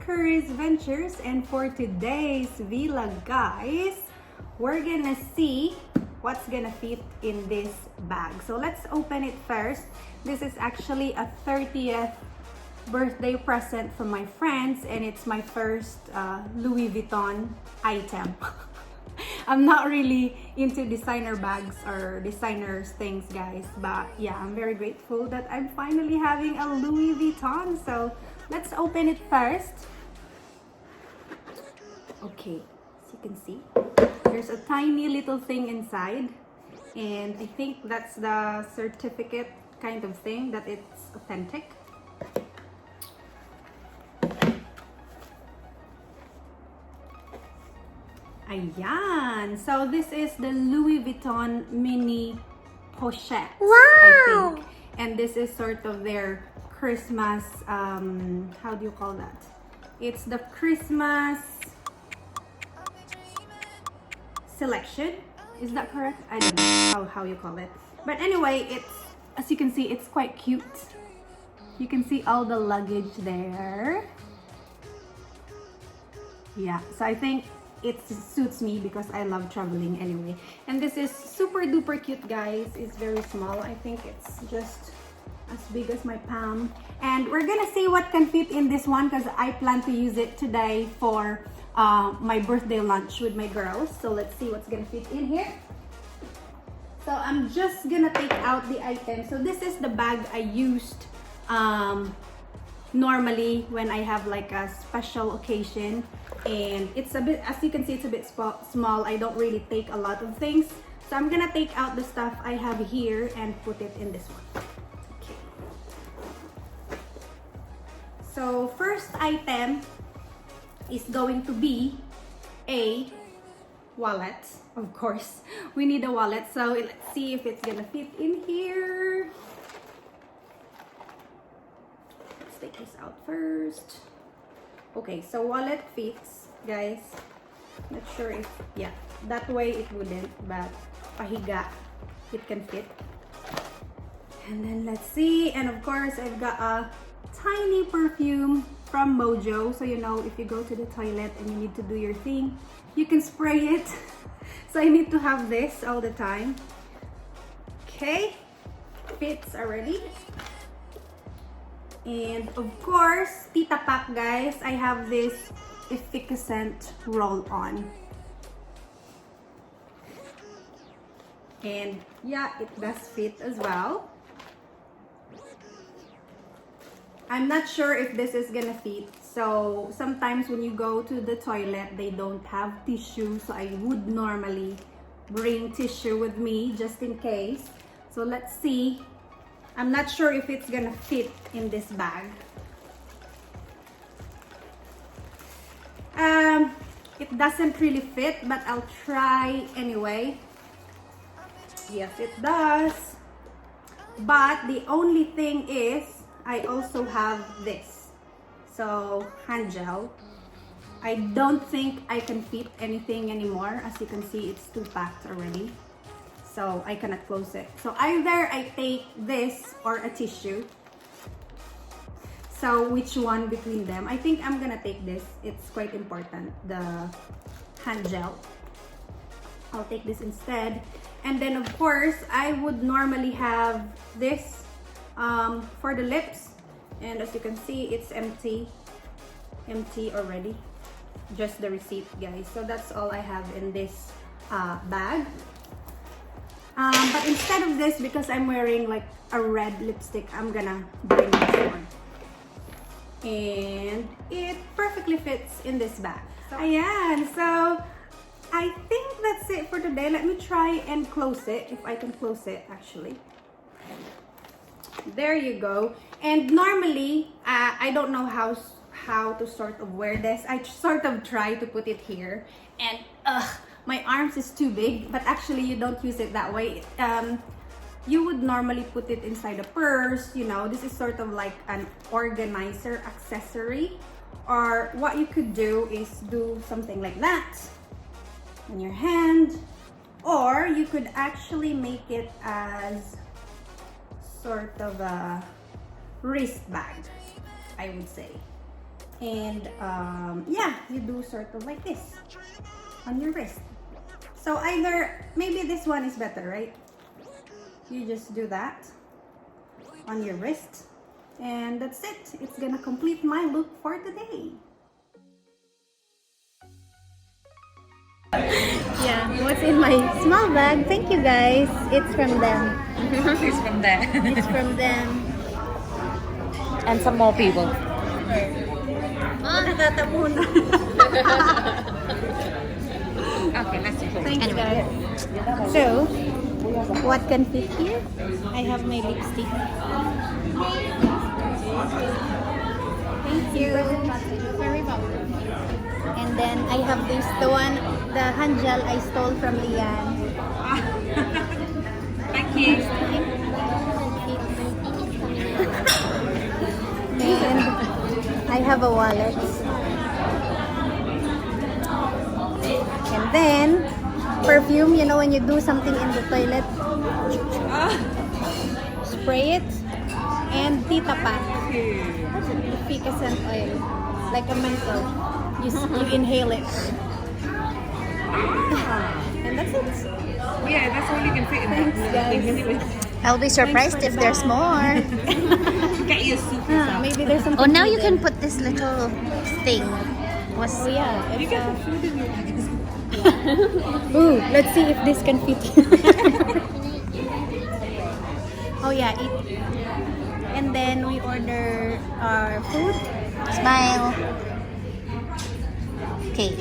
Kuris Ventures, and for today's vlog, guys, we're gonna see what's gonna fit in this bag. So let's open it first. This is actually a 30th birthday present from my friends, and it's my first Louis Vuitton item. I'm not really into designer bags or designers things, guys, but yeah, I'm very grateful that I'm finally having a Louis Vuitton. So let's open it first. Okay, as you can see, there's a tiny little thing inside, and I think that's the certificate kind of thing that it's authentic. Ayan! So this is the Louis Vuitton mini Pochette, I think. And this is sort of their Christmas, how do you call that? It's the Christmas selection. Is that correct? I don't know how you call it. But anyway, it's, as you can see, it's quite cute. You can see all the luggage there. Yeah, so I think it suits me because I love traveling anyway. And this is super duper cute, guys. It's very small. I think it's just as big as my palm. And we're gonna see what can fit in this one because I plan to use it today for my birthday lunch with my girls. So let's see what's gonna fit in here. So I'm just gonna take out the item. So this is the bag I used normally when I have like a special occasion, and it's a bit, as you can see, it's a bit small. I don't really take a lot of things, so I'm gonna take out the stuff I have here and put it in this one. Okay. So first item is going to be a wallet. Of course, we need a wallet, so let's see if it's gonna fit in here. Take this out first. Okay, so wallet fits, guys. Not sure if, yeah, that way it wouldn't, but pahiga, it can fit. And then let's see, and of course I've got a tiny perfume from Mojo, so you know, if you go to the toilet and you need to do your thing, you can spray it. So I need to have this all the time. Okay, fits already. And of course, Tita Pack, guys, I have this efficacent roll-on. And yeah, it does fit as well. I'm not sure if this is gonna fit. So sometimes when you go to the toilet, they don't have tissue. So I would normally bring tissue with me just in case. So let's see. I'm not sure if it's gonna fit in this bag. It doesn't really fit, but I'll try anyway. Yes, it does. But the only thing is, I also have this. So, hand gel. I don't think I can fit anything anymore. As you can see, it's too packed already. So I cannot close it. So either I take this or a tissue. So which one between them? I think I'm gonna take this. It's quite important, the hand gel. I'll take this instead. And then of course, I would normally have this for the lips. And as you can see, it's empty already. Just the receipt, guys. So that's all I have in this bag. But instead of this, because I'm wearing like a red lipstick, I'm gonna bring this one. And it perfectly fits in this bag. So, ayan, so I think that's it for today. Let me try and close it, if I can close it actually. There you go. And normally, I don't know how to sort of wear this. I sort of try to put it here, and my arms is too big, but actually you don't use it that way. You would normally put it inside a purse, you know. This is sort of like an organizer accessory. Or what you could do is do something like that in your hand, or you could actually make it as sort of a wrist bag, I would say. And yeah, you do sort of like this on your wrist. So either, maybe this one is better, right? You just do that on your wrist. And that's it. It's gonna complete my look for today. Yeah, what's in my small bag? Thank you guys. It's from them. It's from there. It's from them. And some more people. Okay, let's go. Thank you guys. So, what can fit here? I have my lipstick. Thank you. Very welcome. And then I have this, the hand gel I stole from Lian. Thank you. And I have a wallet. And then, perfume, you know when you do something in the toilet, spray it. And Tita Pat, efficacent oil, like a menthol. You inhale it. And that's it. Yeah, that's all you can fit in there. Thanks, guys. I'll be surprised if there's more. Get your soup. Maybe there's something. Oh, now you hidden. can put this little thing. Oh yeah. Ooh, let's see if this can fit. Oh yeah, and then we order our food. Smile. Okay.